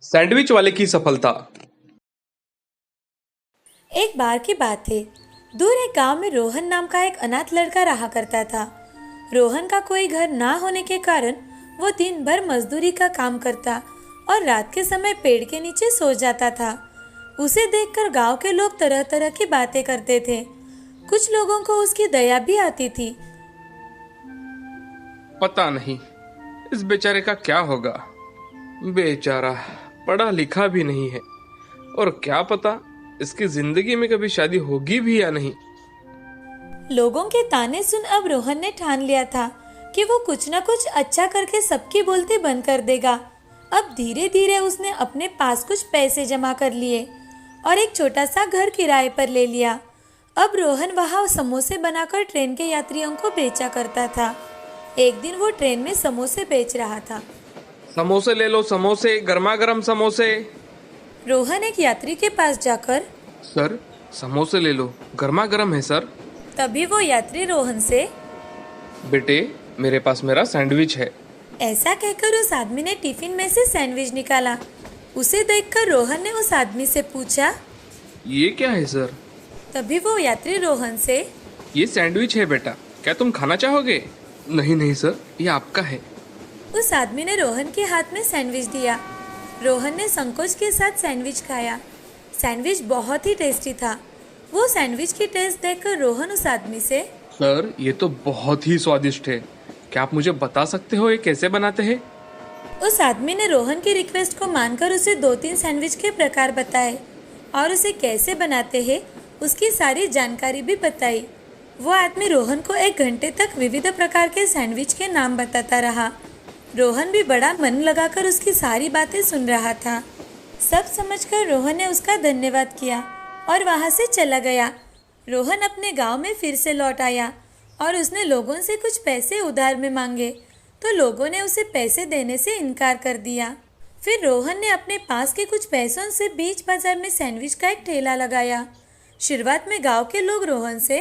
Sandwich वाले की सफलता। एक बार की बात है। दूर एक गांव में रोहन नाम का एक अनाथ लड़का रहा करता था। रोहन का कोई घर ना होने के कारण वो दिन भर मजदूरी का काम करता और रात के समय पेड़ के नीचे सो जाता था। उसे देखकर गांव के लोग तरह तरह की बातें करते थे। कुछ लोगों को उसकी दया भी आती थी। पता नहीं इस बेचारे का क्या होगा। बेचारा पढ़ा लिखा भी नहीं है और क्या पता इसकी जिंदगी में कभी शादी होगी भी या नहीं। लोगों के ताने सुन अब रोहन ने ठान लिया था कि वो कुछ न कुछ अच्छा करके सबकी बोलती बंद कर देगा। अब धीरे धीरे उसने अपने पास कुछ पैसे जमा कर लिए और एक छोटा सा घर किराए पर ले लिया। अब रोहन वहाँ समोसे बनाकर ट्रेन के यात्रियों को बेचा करता था। एक दिन वो ट्रेन में समोसे बेच रहा था। समोसे ले लो, समोसे, गर्मा गर्म समोसे। रोहन एक यात्री के पास जाकर, सर समोसे ले लो, गर्मा गर्म है सर। तभी वो यात्री रोहन से, बेटे मेरे पास मेरा सैंडविच है। ऐसा कहकर उस आदमी ने टिफिन में से सैंडविच निकाला। उसे देखकर रोहन ने उस आदमी से पूछा, ये क्या है सर? तभी वो यात्री रोहन से, ये सैंडविच है बेटा, क्या तुम खाना चाहोगे? नहीं नहीं सर, ये आपका है। उस आदमी ने रोहन के हाथ में सैंडविच दिया। रोहन ने संकोच के साथ सैंडविच खाया। सैंडविच बहुत ही टेस्टी था। वो सैंडविच की टेस्ट देखकर रोहन उस आदमी से, सर ये तो बहुत ही स्वादिष्ट है, क्या आप मुझे बता सकते हो ये कैसे बनाते हैं? उस आदमी ने रोहन की रिक्वेस्ट को मानकर उसे 2-3 सैंडविच के प्रकार बताए और उसे कैसे बनाते हैं उसकी सारी जानकारी भी बताई। वो आदमी रोहन को 1 घंटे तक विविध प्रकार के सैंडविच के नाम बताता रहा। रोहन भी बड़ा मन लगाकर उसकी सारी बातें सुन रहा था। सब समझकर रोहन ने उसका धन्यवाद किया और वहाँ से चला गया। रोहन अपने गांव में फिर से लौट आया और उसने लोगों से कुछ पैसे उधार में मांगे तो लोगों ने उसे पैसे देने से इनकार कर दिया। फिर रोहन ने अपने पास के कुछ पैसों से बीच बाजार में सैंडविच का एक ठेला लगाया। शुरुआत में गांव के लोग रोहन से,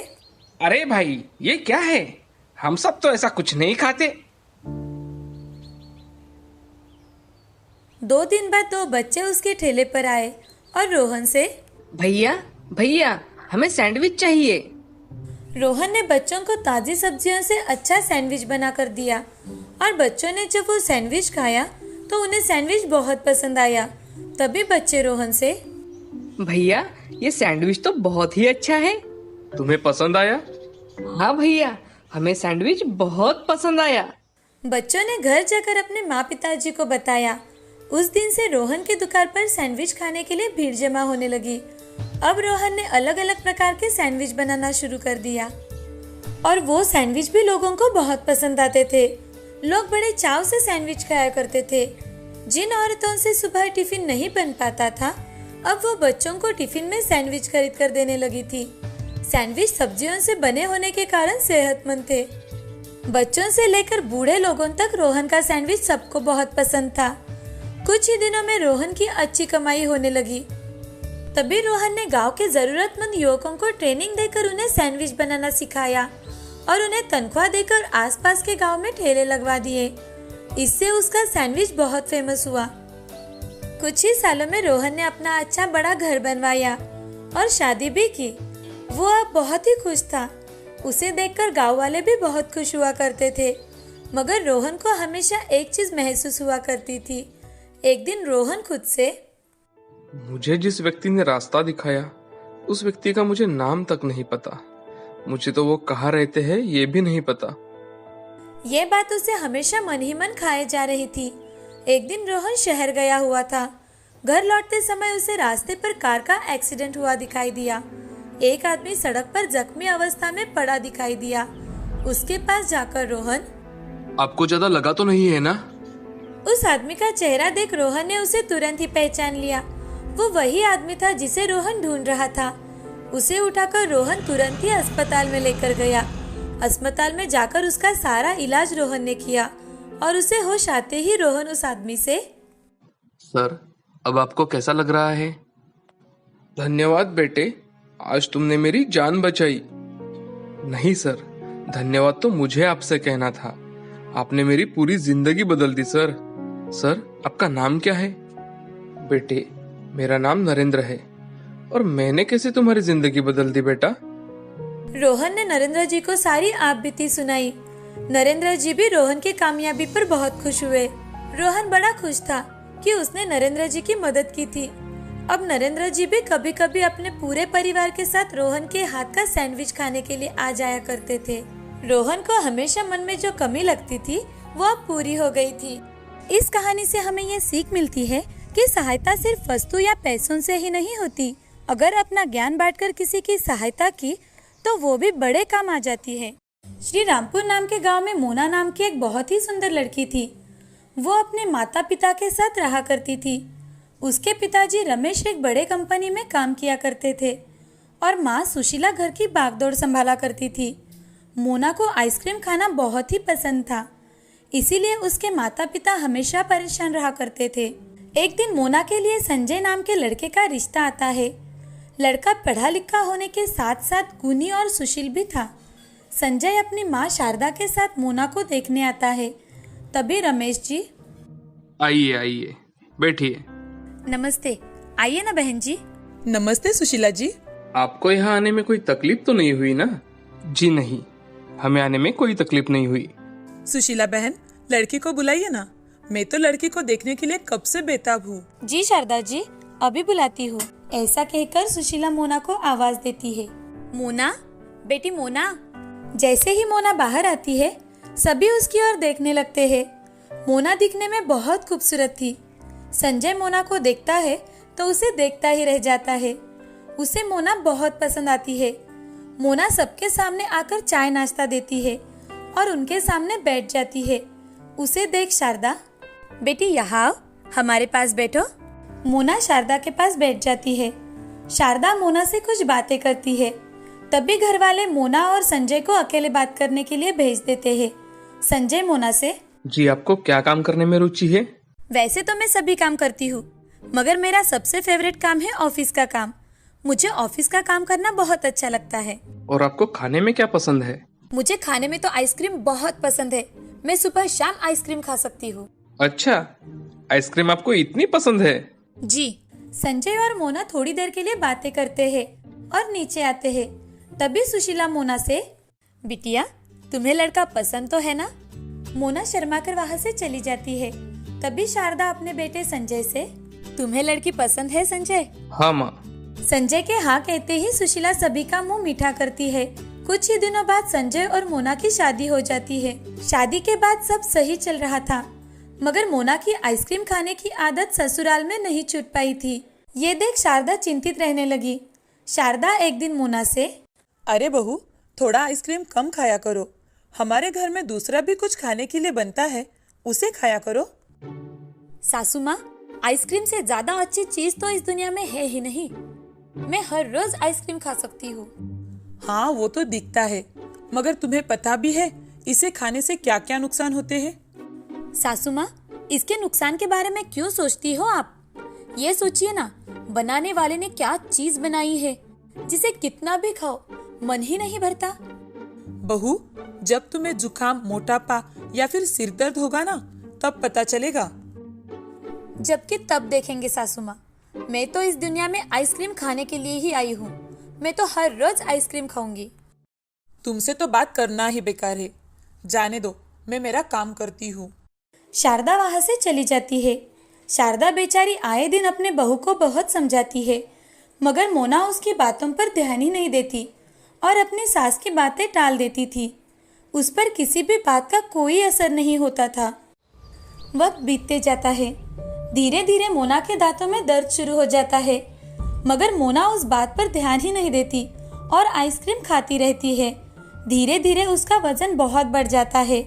अरे भाई ये क्या है, हम सब तो ऐसा कुछ नहीं खाते। 2 दिन बाद 2 बच्चे उसके ठेले पर आए और रोहन से, भैया भैया हमें सैंडविच चाहिए। रोहन ने बच्चों को ताज़ी सब्जियों से अच्छा सैंडविच बना कर दिया और बच्चों ने जब वो सैंडविच खाया तो उन्हें सैंडविच बहुत पसंद आया। तभी बच्चे रोहन से, भैया ये सैंडविच तो बहुत ही अच्छा है। तुम्हें पसंद आया? हाँ भैया, हमें सैंडविच बहुत पसंद आया। बच्चों ने घर जाकर अपने माँ पिताजी को बताया। उस दिन से रोहन की दुकान पर सैंडविच खाने के लिए भीड़ जमा होने लगी। अब रोहन ने अलग अलग प्रकार के सैंडविच बनाना शुरू कर दिया और वो सैंडविच भी लोगों को बहुत पसंद आते थे। लोग बड़े चाव से सैंडविच खाया करते थे। जिन औरतों से सुबह टिफिन नहीं बन पाता था, अब वो बच्चों को टिफिन में सैंडविच खरीद कर देने लगी थी। सैंडविच सब्जियों से बने होने के कारण सेहतमंद थे। बच्चों से लेकर बूढ़े लोगों तक रोहन का सैंडविच सबको बहुत पसंद था। कुछ ही दिनों में रोहन की अच्छी कमाई होने लगी। तभी रोहन ने गांव के जरूरतमंद युवकों को ट्रेनिंग देकर उन्हें सैंडविच बनाना सिखाया और उन्हें तनख्वाह देकर आसपास के गांव में ठेले लगवा दिए। इससे उसका सैंडविच बहुत फेमस हुआ। कुछ ही सालों में रोहन ने अपना अच्छा बड़ा घर बनवाया और शादी भी की। वो अब बहुत ही खुश था। उसे देखकर गांव वाले भी बहुत खुश हुआ करते थे। मगर रोहन को हमेशा एक चीज महसूस हुआ करती थी। एक दिन रोहन खुद से, मुझे जिस व्यक्ति ने रास्ता दिखाया उस व्यक्ति का मुझे नाम तक नहीं पता। मुझे तो वो कहाँ रहते हैं ये भी नहीं पता। ये बात उसे हमेशा मन ही मन खाए जा रही थी। एक दिन रोहन शहर गया हुआ था। घर लौटते समय उसे रास्ते पर कार का एक्सीडेंट हुआ दिखाई दिया। एक आदमी सड़क पर जख्मी अवस्था में पड़ा दिखाई दिया। उसके पास जाकर रोहन, आपको ज्यादा लगा तो नहीं है ना? उस आदमी का चेहरा देख रोहन ने उसे तुरंत ही पहचान लिया। वो वही आदमी था जिसे रोहन ढूंढ रहा था। उसे उठाकर रोहन तुरंत ही अस्पताल में लेकर गया। अस्पताल में जाकर उसका सारा इलाज रोहन ने किया और उसे होश आते ही रोहन उस आदमी से, सर अब आपको कैसा लग रहा है? धन्यवाद बेटे, आज तुमने मेरी जान बचाई। नहीं सर, धन्यवाद तो मुझे आपसे कहना था। आपने मेरी पूरी जिंदगी बदल दी सर। सर आपका नाम क्या है? बेटे, मेरा नाम नरेंद्र है। और मैंने कैसे तुम्हारी जिंदगी बदल दी बेटा? रोहन ने नरेंद्र जी को सारी आप बीती सुनाई। नरेंद्र जी भी रोहन की कामयाबी पर बहुत खुश हुए। रोहन बड़ा खुश था कि उसने नरेंद्र जी की मदद की थी। अब नरेंद्र जी भी कभी कभी अपने पूरे परिवार के साथ रोहन के हाथ का सैंडविच खाने के लिए आ जाया करते थे। रोहन को हमेशा मन में जो कमी लगती थी वो अब पूरी हो गई थी। इस कहानी से हमें ये सीख मिलती है कि सहायता सिर्फ वस्तु या पैसों से ही नहीं होती। अगर अपना ज्ञान बांटकर किसी की सहायता की तो वो भी बड़े काम आ जाती है। श्री रामपुर नाम के गांव में मोना नाम की एक बहुत ही सुंदर लड़की थी। वो अपने माता पिता के साथ रहा करती थी। उसके पिताजी रमेश एक बड़े कंपनी में काम किया करते थे और माँ सुशीला घर की भागदौड़ संभाला करती थी। मोना को आइसक्रीम खाना बहुत ही पसंद था, इसीलिए उसके माता पिता हमेशा परेशान रहा करते थे। एक दिन मोना के लिए संजय नाम के लड़के का रिश्ता आता है। लड़का पढ़ा लिखा होने के साथ साथ गुणी और सुशील भी था। संजय अपनी माँ शारदा के साथ मोना को देखने आता है। तभी रमेश जी, आइए आइए, बैठिए। नमस्ते, आइए ना बहन जी। नमस्ते सुशीला जी। आपको यहाँ आने में कोई तकलीफ तो नहीं हुई ना? जी नहीं, हमें आने में कोई तकलीफ नहीं हुई। सुशीला बहन, लड़की को बुलाइए ना। मैं तो लड़की को देखने के लिए कब से बेताब हूँ। जी शारदा जी, अभी बुलाती हूँ। ऐसा कहकर सुशीला मोना को आवाज देती है। मोना, बेटी मोना। जैसे ही मोना बाहर आती है सभी उसकी ओर देखने लगते हैं। मोना दिखने में बहुत खूबसूरत थी। संजय मोना को देखता है तो उसे देखता ही रह जाता है। उसे मोना बहुत पसंद आती है। मोना सबके सामने आकर चाय नाश्ता देती है और उनके सामने बैठ जाती है। उसे देख शारदा, बेटी यहाँ आओ, हमारे पास बैठो। मोना शारदा के पास बैठ जाती है। शारदा मोना से कुछ बातें करती है। तभी घर वाले मोना और संजय को अकेले बात करने के लिए भेज देते हैं। संजय मोना से, जी आपको क्या काम करने में रुचि है? वैसे तो मैं सभी काम करती हूँ, मगर मेरा सबसे फेवरेट काम है ऑफिस का काम। मुझे ऑफिस का काम करना बहुत अच्छा लगता है। और आपको खाने में क्या पसंद है? मुझे खाने में तो आइसक्रीम बहुत पसंद है। मैं सुबह शाम आइसक्रीम खा सकती हूँ। अच्छा, आइसक्रीम आपको इतनी पसंद है? जी। संजय और मोना थोड़ी देर के लिए बातें करते हैं और नीचे आते हैं। तभी सुशीला मोना से, बिटिया तुम्हें लड़का पसंद तो है ना? मोना शर्माकर वहाँ से चली जाती है। तभी शारदा अपने बेटे संजय से, तुम्हें लड़की पसंद है संजय? हाँ माँ। संजय के हाँ कहते ही सुशीला सभी का मुंह मीठा करती है। कुछ ही दिनों बाद संजय और मोना की शादी हो जाती है। शादी के बाद सब सही चल रहा था, मगर मोना की आइसक्रीम खाने की आदत ससुराल में नहीं छूट पाई थी। ये देख शारदा चिंतित रहने लगी। शारदा एक दिन मोना से, अरे बहू, थोड़ा आइसक्रीम कम खाया करो। हमारे घर में दूसरा भी कुछ खाने के लिए बनता है, उसे खाया करो। सासू माँ, आइसक्रीम से ज्यादा अच्छी चीज तो इस दुनिया में है ही नहीं। मैं हर रोज आइसक्रीम खा सकती हूँ। हाँ, वो तो दिखता है, मगर तुम्हें पता भी है इसे खाने से क्या क्या नुकसान होते हैं? सासू माँ, इसके नुकसान के बारे में क्यों सोचती हो आप? ये सोचिए ना, बनाने वाले ने क्या चीज बनाई है जिसे कितना भी खाओ मन ही नहीं भरता। बहू, जब तुम्हें जुकाम, मोटापा या फिर सिर दर्द होगा ना, तब पता चलेगा। जबकि तब देखेंगे सासू माँ। मैं तो इस दुनिया में आइसक्रीम खाने के लिए ही आई हूँ। मैं तो हर रोज आइसक्रीम खाऊंगी। तुमसे तो बात करना ही बेकार है। जाने दो, मैं मेरा काम करती हूँ। शारदा वहाँ से चली जाती है। शारदा बेचारी आए दिन अपने बहू को बहुत समझाती है, मगर मोना उसकी बातों पर ध्यान ही नहीं देती और अपनी सास की बातें टाल देती थी। उस पर किसी भी बात का कोई असर नहीं होता था। वक्त बीतते जाता है। धीरे धीरे मोना के दांतों में दर्द शुरू हो जाता है, मगर मोना उस बात पर ध्यान ही नहीं देती और आइसक्रीम खाती रहती है। धीरे धीरे उसका वजन बहुत बढ़ जाता है।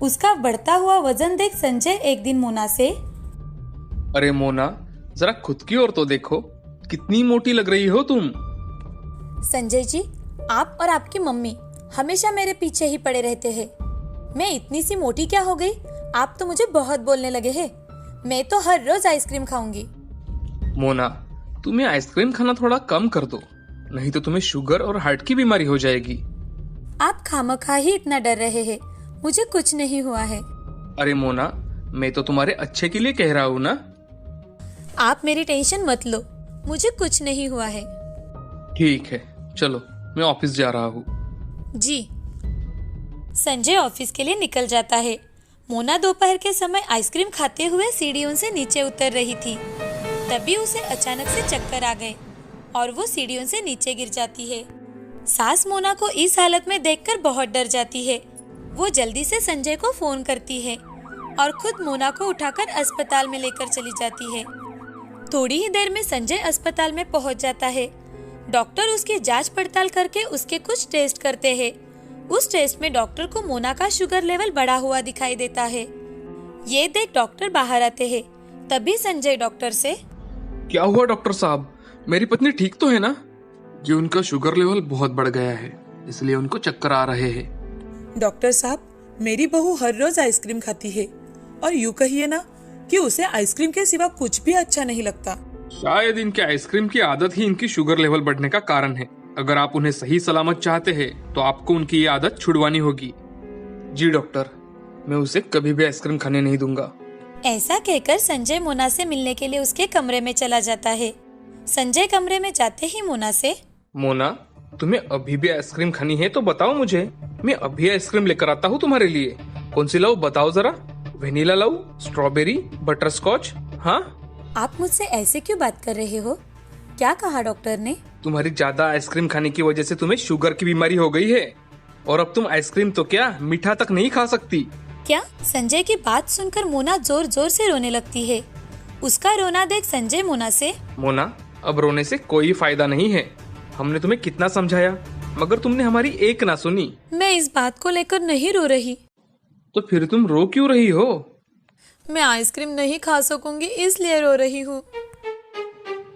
उसका बढ़ता हुआ वजन देख संजय एक दिन मोना से, अरे मोना, जरा खुद की ओर तो देखो, कितनी मोटी लग रही हो तुम। संजय जी, आप और आपकी मम्मी हमेशा मेरे पीछे ही पड़े रहते हैं। मैं इतनी सी मोटी क्या हो गई? आप तो मुझे बहुत बोलने लगे हैं। मैं तो हर रोज आइसक्रीम खाऊंगी। मोना, तुम्हें आइसक्रीम खाना थोड़ा कम कर दो, नहीं तो तुम्हें शुगर और हार्ट की बीमारी हो जाएगी। आप खामखा ही इतना डर रहे हैं। मुझे कुछ नहीं हुआ है। अरे मोना, मैं तो तुम्हारे अच्छे के लिए कह रहा हूँ ना। आप मेरी टेंशन मत लो, मुझे कुछ नहीं हुआ है। ठीक है, चलो मैं ऑफिस जा रहा हूँ। जी। संजय ऑफिस के लिए निकल जाता है। मोना दोपहर के समय आइसक्रीम खाते हुए सीढ़ियों से नीचे उतर रही थी। तभी उसे अचानक से चक्कर आ गए और वो सीढ़ियों से नीचे गिर जाती है। सास मोना को इस हालत में देखकर बहुत डर जाती है। वो जल्दी से संजय को फोन करती है और खुद मोना को उठाकर अस्पताल में लेकर चली जाती है। थोड़ी ही देर में संजय अस्पताल में पहुंच जाता है। डॉक्टर उसकी जांच पड़ताल करके उसके कुछ टेस्ट करते हैं। उस टेस्ट में डॉक्टर को मोना का शुगर लेवल बढ़ा हुआ दिखाई देता है। ये देख डॉक्टर बाहर आते हैं। तभी संजय डॉक्टर से, क्या हुआ डॉक्टर साहब, मेरी पत्नी ठीक तो है ना? जी, उनका शुगर लेवल बहुत बढ़ गया है, इसलिए उनको चक्कर आ रहे हैं। डॉक्टर साहब, मेरी बहू हर रोज आइसक्रीम खाती है और यूँ कहिए ना कि उसे आइसक्रीम के सिवा कुछ भी अच्छा नहीं लगता। शायद इनके आइसक्रीम की आदत ही इनकी शुगर लेवल बढ़ने का कारण है। अगर आप उन्हें सही सलामत चाहते हैं तो आपको उनकी ये आदत छुड़वानी होगी। जी डॉक्टर, मैं उसे कभी भी आइसक्रीम खाने नहीं दूंगा। ऐसा कहकर संजय मोना से मिलने के लिए उसके कमरे में चला जाता है। संजय कमरे में जाते ही मोना से, मोना, तुम्हें अभी भी आइसक्रीम खानी है तो बताओ मुझे, मैं अभी आइसक्रीम लेकर आता हूँ तुम्हारे लिए। कौन सी लाऊं बताओ जरा, वेनिला लाऊं, स्ट्रॉबेरी, बटर स्कॉच? हाँ, आप मुझसे ऐसे क्यों बात कर रहे हो? क्या कहा डॉक्टर ने? तुम्हारी ज्यादा आइसक्रीम खाने की वजह से तुम्हें शुगर की बीमारी हो गई है और अब तुम आइसक्रीम तो क्या मीठा तक नहीं खा सकती। क्या? संजय की बात सुनकर मोना जोर जोर से रोने लगती है। उसका रोना देख संजय मोना से, मोना, अब रोने से कोई फायदा नहीं है। हमने तुम्हें कितना समझाया मगर तुमने हमारी एक ना सुनी। मैं इस बात को लेकर नहीं रो रही। तो फिर तुम रो क्यों रही हो? मैं आइसक्रीम नहीं खा सकूंगी इसलिए रो रही हूँ।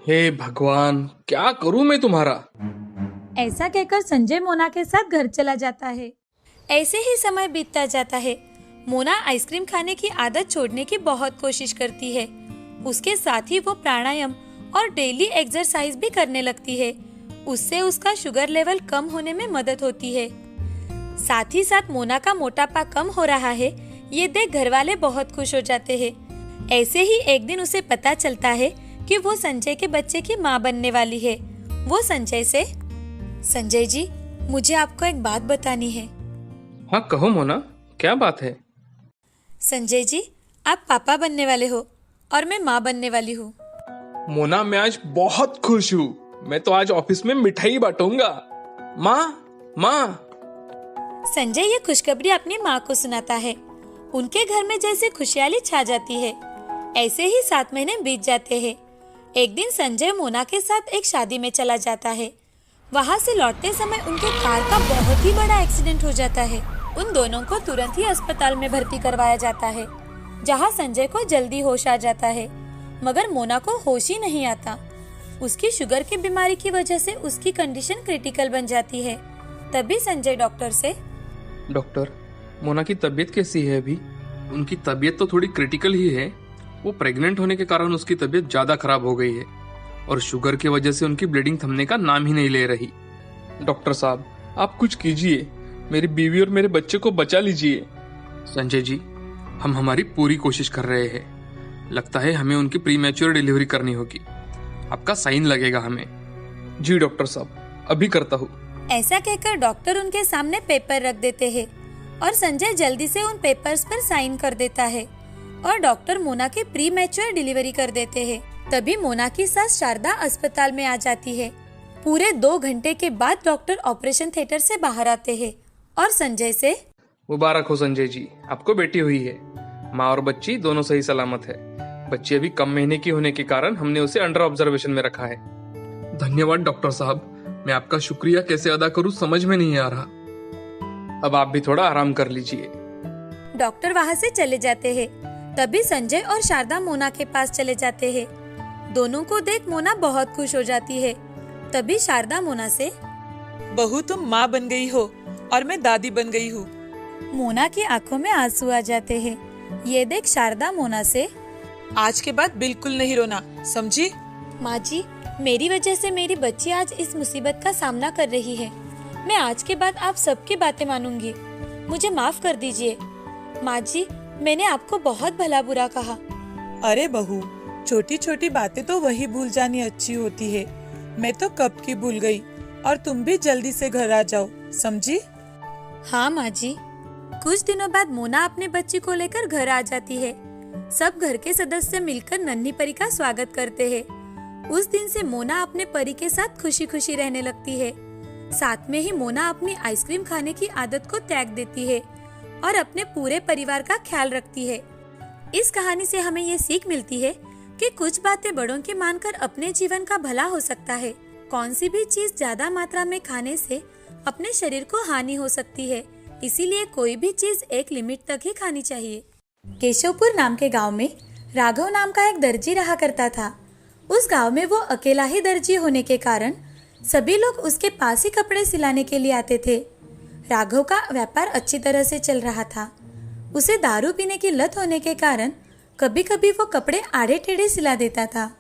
हे भगवान, क्या करूँ मैं तुम्हारा? ऐसा कहकर संजय मोना के साथ घर चला जाता है। ऐसे ही समय बीतता जाता है। मोना आइसक्रीम खाने की आदत छोड़ने की बहुत कोशिश करती है। उसके साथ ही वो प्राणायाम और डेली एक्सरसाइज भी करने लगती है। उससे उसका शुगर लेवल कम होने में मदद होती है। साथ ही साथ मोना का मोटापा कम हो रहा है, ये देख घर वाले बहुत खुश हो जाते हैं। ऐसे ही एक दिन उसे पता चलता है कि वो संजय के बच्चे की माँ बनने वाली है। वो संजय से, संजय जी, मुझे आपको एक बात बतानी है। हाँ कहो मोना, क्या बात है? संजय जी, आप पापा बनने वाले हो और मैं माँ बनने वाली हूँ। मोना, मैं आज बहुत खुश हूँ। मैं तो आज ऑफिस में मिठाई बांटूंगा। माँ, माँ। संजय ये खुशखबरी अपनी माँ को सुनाता है। उनके घर में जैसे खुशहाली छा जाती है। ऐसे ही 7 महीने बीत जाते हैं। एक दिन संजय मोना के साथ एक शादी में चला जाता है। वहाँ से लौटते समय उनके कार का बहुत ही बड़ा एक्सीडेंट हो जाता है। उन दोनों को तुरंत ही अस्पताल में भर्ती करवाया जाता है, जहाँ संजय को जल्दी होश आ जाता है, मगर मोना को होश ही नहीं आता। उसकी शुगर की बीमारी की वजह से उसकी कंडीशन क्रिटिकल बन जाती है। तभी संजय डॉक्टर से, डॉक्टर, मोना की तबीयत कैसी है अभी? उनकी तबीयत तो थोड़ी क्रिटिकल ही है। वो प्रेग्नेंट होने के कारण उसकी तबीयत ज्यादा खराब हो गई है और शुगर की वजह से उनकी ब्लीडिंग थमने का नाम ही नहीं ले रही। डॉक्टर साहब, आप कुछ कीजिए, मेरी बीवी और मेरे बच्चे को बचा लीजिए। संजय जी, हम हमारी पूरी कोशिश कर रहे हैं। लगता है हमें उनकी प्रीमैच्योर डिलीवरी करनी होगी। आपका साइन लगेगा हमें। जी डॉक्टर साहब, अभी करता हूँ। ऐसा कहकर डॉक्टर उनके सामने पेपर रख देते हैं और संजय जल्दी से उन पेपर्स पर साइन कर देता है और डॉक्टर मोना की प्री मैच्योर डिलीवरी कर देते हैं। तभी मोना की सास शारदा अस्पताल में आ जाती है। पूरे 2 घंटे के बाद डॉक्टर ऑपरेशन थिएटर से बाहर आते हैं और संजय से, मुबारक हो संजय जी, आपको बेटी हुई है। माँ और बच्ची दोनों सही सलामत है। बच्ची अभी कम महीने की होने के कारण हमने उसे अंडर ऑब्जर्वेशन में रखा है। धन्यवाद डॉक्टर साहब, मैं आपका शुक्रिया कैसे अदा करूं समझ में नहीं आ रहा। अब आप भी थोड़ा आराम कर लीजिए। डॉक्टर वहाँ से चले जाते हैं। तभी संजय और शारदा मोना के पास चले जाते हैं। दोनों को देख मोना बहुत खुश हो जाती है। तभी शारदा मोना से, बहू तुम माँ बन गई हो और मैं दादी बन गई हूँ। मोना की आंखों में आंसू आ जाते हैं। ये देख शारदा मोना से, आज के बाद बिल्कुल नहीं रोना, समझी? माँ जी, मेरी वजह से मेरी बच्ची आज इस मुसीबत का सामना कर रही है। मैं आज के बाद आप सबकी बातें मानूंगी। मुझे माफ कर दीजिए। माँ जी, मैंने आपको बहुत भला बुरा कहा। अरे बहू, छोटी छोटी बातें तो वही भूल जानी अच्छी होती है। मैं तो कब की भूल गई। और तुम भी जल्दी से घर आ जाओ, समझी? हाँ माँ जी। कुछ दिनों बाद मोना अपने बच्ची को लेकर घर आ जाती है। सब घर के सदस्य मिलकर नन्ही परी का स्वागत करते हैं। उस दिन से मोना अपने परी के साथ खुशी खुशी रहने लगती है। साथ में ही मोना अपनी आइसक्रीम खाने की आदत को त्याग देती है और अपने पूरे परिवार का ख्याल रखती है। इस कहानी से हमें ये सीख मिलती है कि कुछ बातें बड़ों की मानकर अपने जीवन का भला हो सकता है। कौन सी भी चीज ज्यादा मात्रा में खाने से अपने शरीर को हानि हो सकती है, इसीलिए कोई भी चीज एक लिमिट तक ही खानी चाहिए। केशवपुर नाम के गांव में राघव नाम का एक दर्जी रहा करता था। उस गांव में वो अकेला ही दर्जी होने के कारण सभी लोग उसके पास ही कपड़े सिलाने के लिए आते थे। राघव का व्यापार अच्छी तरह से चल रहा था। उसे दारू पीने की लत होने के कारण कभी कभी वो कपड़े आड़े टेढ़े सिला देता था,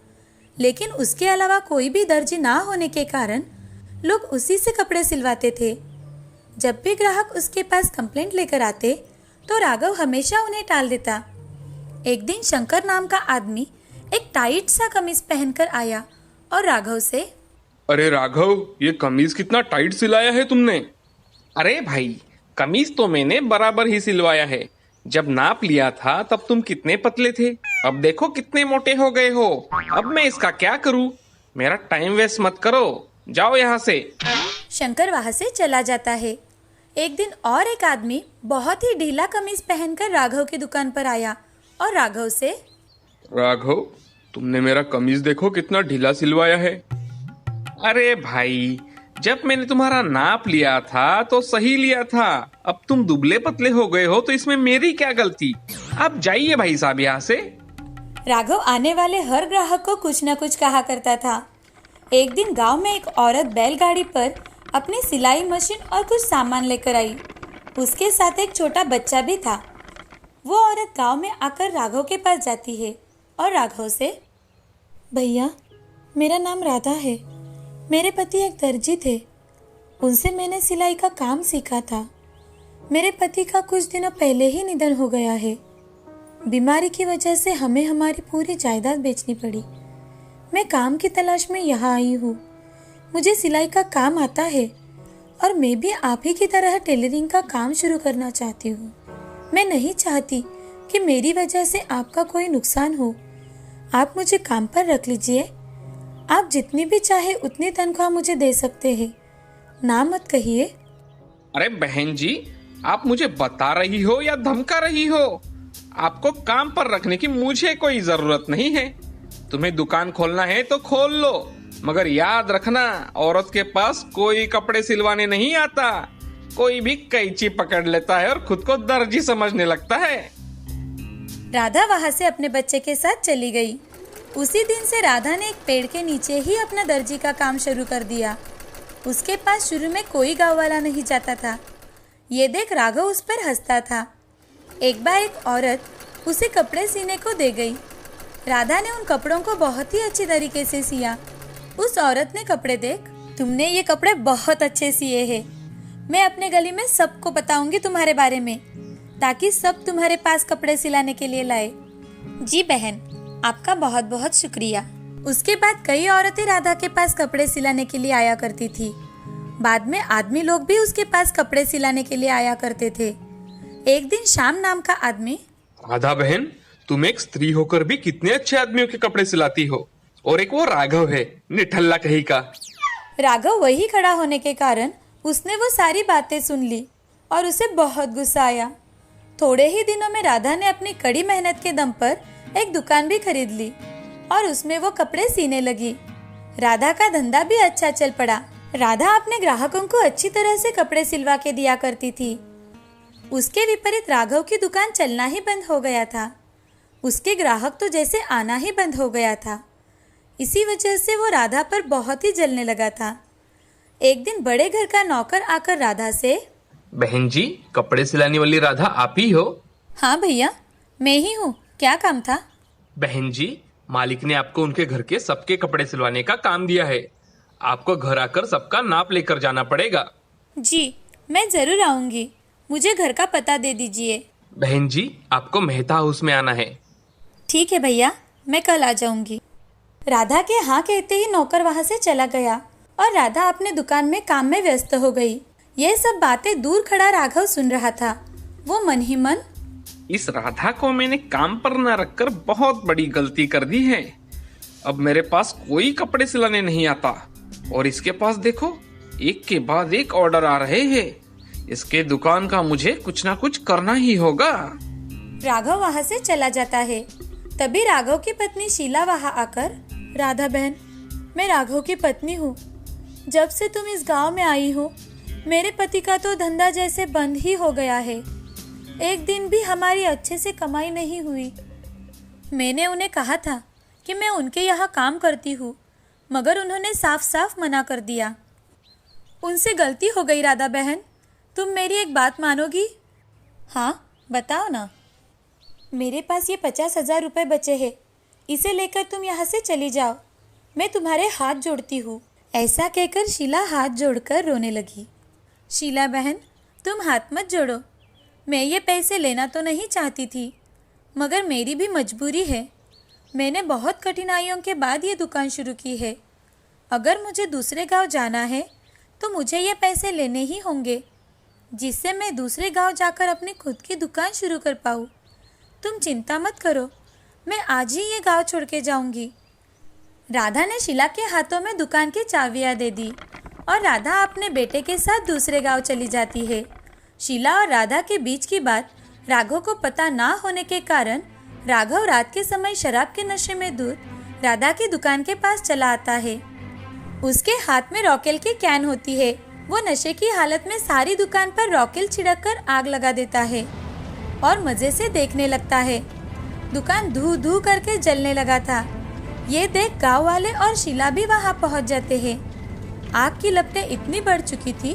लेकिन उसके अलावा कोई भी दर्जी ना होने के कारण लोग उसी से कपड़े सिलवाते थे। जब भी ग्राहक उसके पास कंप्लेंट लेकर आते तो राघव हमेशा उन्हें टाल देता। एक दिन शंकर नाम का आदमी एक टाइट सा कमीज पहनकर आया और राघव से, अरे राघव, ये कमीज कितना टाइट सिलाया है तुमने। अरे भाई, कमीज तो मैंने बराबर ही सिलवाया है। जब नाप लिया था तब तुम कितने पतले थे, अब देखो कितने मोटे हो गए हो। अब मैं इसका क्या करूं? मेरा टाइम वेस्ट मत करो, जाओ यहाँ से। शंकर वहां से चला जाता है। एक दिन और एक आदमी बहुत ही ढीला कमीज पहनकर राघव की दुकान पर आया और राघव से, राघव, तुमने मेरा कमीज देखो कितना ढीला सिलवाया है। अरे भाई, जब मैंने तुम्हारा नाप लिया था तो सही लिया था। अब तुम दुबले पतले हो गए हो तो इसमें मेरी क्या गलती। अब जाइए भाई साहब यहाँ से। राघव आने वाले हर ग्राहक को कुछ न कुछ कहा करता था। एक दिन गांव में एक औरत बैलगाड़ी पर अपनी सिलाई मशीन और कुछ सामान लेकर आई। उसके साथ एक छोटा बच्चा भी था। वो औरत गांव में आकर राघव के पास जाती है और राघव से, भैया, मेरा नाम राधा है। मेरे पति एक दर्जी थे। उनसे मैंने सिलाई का काम सीखा था। मेरे पति का कुछ दिनों पहले ही निधन हो गया है। बीमारी की वजह से हमें हमारी पूरी जायदाद बेचनी पड़ी। मैं काम की तलाश में यहाँ आई हूँ। मुझे सिलाई का काम आता है और मैं भी आप ही की तरह टेलरिंग का काम शुरू करना चाहती हूँ। मैं नहीं चाहती कि मेरी वजह से आपका कोई नुकसान हो। आप मुझे काम पर रख लीजिए। आप जितनी भी चाहे उतनी तनख्वाह मुझे दे सकते हैं। ना मत कहिए। अरे बहन जी, आप मुझे बता रही हो या धमका रही हो? आपको काम पर रखने की मुझे कोई जरूरत नहीं है। तुम्हें दुकान खोलना है तो खोल लो, मगर याद रखना, औरत के पास कोई कपड़े सिलवाने नहीं आता। कोई भी कैंची पकड़ लेता है और खुद को दर्जी समझने लगता है। राधा वहां से अपने बच्चे के साथ चली गई। उसी दिन से राधा ने एक पेड़ के नीचे ही अपना दर्जी का काम शुरू कर दिया। उसके पास शुरू में कोई गाँव वाला नहीं जाता था। ये देख राघव उस पर हंसता था। एक बार एक औरत उसे कपड़े सीने को दे गई। राधा ने उन कपड़ों को बहुत ही अच्छी तरीके से सिया। उस औरत ने कपड़े देख, तुमने ये कपड़े बहुत अच्छे सिए हैं। मैं अपने गली में सबको बताऊंगी तुम्हारे बारे में, ताकि सब तुम्हारे पास कपड़े सिलाने के लिए लाए। जी बहन, आपका बहुत बहुत शुक्रिया। उसके बाद कई औरतें राधा के पास कपड़े सिलाने के लिए आया करती थी। बाद में आदमी लोग भी उसके पास कपड़े सिलाने के लिए आया करते थे। एक दिन श्याम नाम का आदमी, राधा बहन, तुम एक स्त्री होकर भी कितने अच्छे आदमियों के कपड़े सिलाती हो। और एक वो राघव है, निठल्ला कहीं का। राघव वही खड़ा होने के कारण उसने वो सारी बातें सुन ली और उसे बहुत गुस्सा आया। थोड़े ही दिनों में राधा ने अपनी कड़ी मेहनत के दम पर एक दुकान भी खरीद ली और उसमें वो कपड़े सीने लगी। राधा का धंधा भी अच्छा चल पड़ा। राधा अपने ग्राहकों को अच्छी तरह से कपड़े सिलवा के दिया करती थी। उसके विपरीत राघव की दुकान चलना ही बंद हो गया था। उसके ग्राहक तो जैसे आना ही बंद हो गया था। इसी वजह से वो राधा पर बहुत ही जलने लगा था। एक दिन बड़े घर का नौकर आकर राधा से, बहन जी, कपड़े सिलाने वाली राधा आप ही हो? हाँ भैया, मैं ही हूँ। क्या काम था? बहन जी, मालिक ने आपको उनके घर के सबके कपड़े सिलवाने का काम दिया है। आपको घर आकर सबका नाप लेकर जाना पड़ेगा। जी, मैं जरूर आऊंगी। मुझे घर का पता दे दीजिए। बहन जी, आपको मेहता हाउस में आना है। ठीक है भैया, मैं कल आ जाऊंगी। राधा के हाँ कहते ही नौकर वहां से चला गया और राधा अपने दुकान में काम में व्यस्त हो गई। ये सब बातें दूर खड़ा राघव सुन रहा था। वो मन ही मन, इस राधा को मैंने काम पर न रखकर बहुत बड़ी गलती कर दी है। अब मेरे पास कोई कपड़े सिलाने नहीं आता और इसके पास देखो एक के बाद एक ऑर्डर आ रहे हैं। इसके दुकान का मुझे कुछ ना कुछ करना ही होगा। राघव वहां से चला जाता है। तभी राघव की पत्नी शीला वहां आकर, राधा बहन, मैं राघव की पत्नी हूँ। जब से तुम इस गांव में आई हो मेरे पति का तो धंधा जैसे बंद ही हो गया है। एक दिन भी हमारी अच्छे से कमाई नहीं हुई। मैंने उन्हें कहा था कि मैं उनके यहाँ काम करती हूँ, मगर उन्होंने साफ साफ मना कर दिया। उनसे गलती हो गई राधा बहन, तुम मेरी एक बात मानोगी? हाँ बताओ ना। मेरे पास ये 50,000 रुपये बचे हैं, इसे लेकर तुम यहाँ से चली जाओ, मैं तुम्हारे हाथ जोड़ती हूँ। ऐसा कहकर शीला हाथ जोड़कर रोने लगी। शीला बहन, तुम हाथ मत जोड़ो। मैं ये पैसे लेना तो नहीं चाहती थी, मगर मेरी भी मजबूरी है। मैंने बहुत कठिनाइयों के बाद ये दुकान शुरू की है। अगर मुझे दूसरे गांव जाना है तो मुझे ये पैसे लेने ही होंगे, जिससे मैं दूसरे गांव जाकर अपनी खुद की दुकान शुरू कर पाऊँ। तुम चिंता मत करो, मैं आज ही ये गांव छोड़ के जाऊंगी। राधा ने शीला के हाथों में दुकान की चाबियां दे दी और राधा अपने बेटे के साथ दूसरे गांव चली जाती है। शीला और राधा के बीच की बात राघव को पता ना होने के कारण राघव रात के समय शराब के नशे में धुत राधा की दुकान के पास चला आता है। उसके हाथ में रॉकेल की कैन होती है। वो नशे की हालत में सारी दुकान पर रॉकेल छिड़ककर आग लगा देता है और मजे से देखने लगता है। दुकान धू धू करके जलने लगा था। ये देख गांव वाले और शीला भी वहां पहुंच जाते हैं। आग की लपटें इतनी बढ़ चुकी थी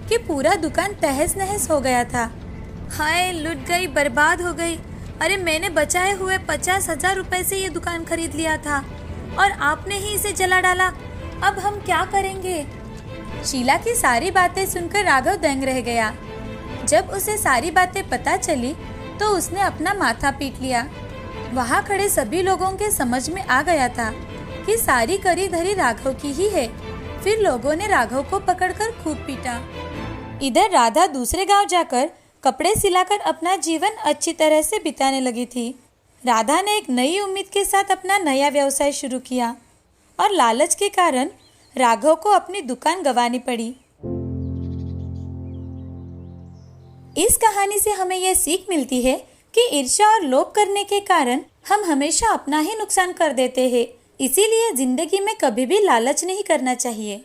कि पूरा दुकान तहस नहस हो गया था। हाय, लुट गई, बर्बाद हो गई। अरे मैंने बचाए हुए 50,000 रुपए से ये दुकान खरीद लिया था और आपने ही इसे जला डाला। अब हम क्या करेंगे? शीला की सारी बातें सुनकर राघव दंग रह गया। जब उसे सारी बातें पता चली तो उसने अपना माथा पीट लिया। वहाँ खड़े सभी लोगों के समझ में आ गया था कि सारी करी धरी राघव की ही है। फिर लोगों ने राघव को पकड़कर खूब पीटा। इधर राधा दूसरे गांव जाकर कपड़े सिलाकर अपना जीवन अच्छी तरह से बिताने लगी थी। राधा ने एक नई उम्मीद के साथ अपना नया व्यवसाय शुरू किया और लालच के कारण राघव को अपनी दुकान गंवानी पड़ी। इस कहानी से हमें यह सीख मिलती है कि ईर्ष्या और लोभ करने के कारण हम हमेशा अपना ही नुकसान कर देते हैं। इसीलिए जिंदगी में कभी भी लालच नहीं करना चाहिए।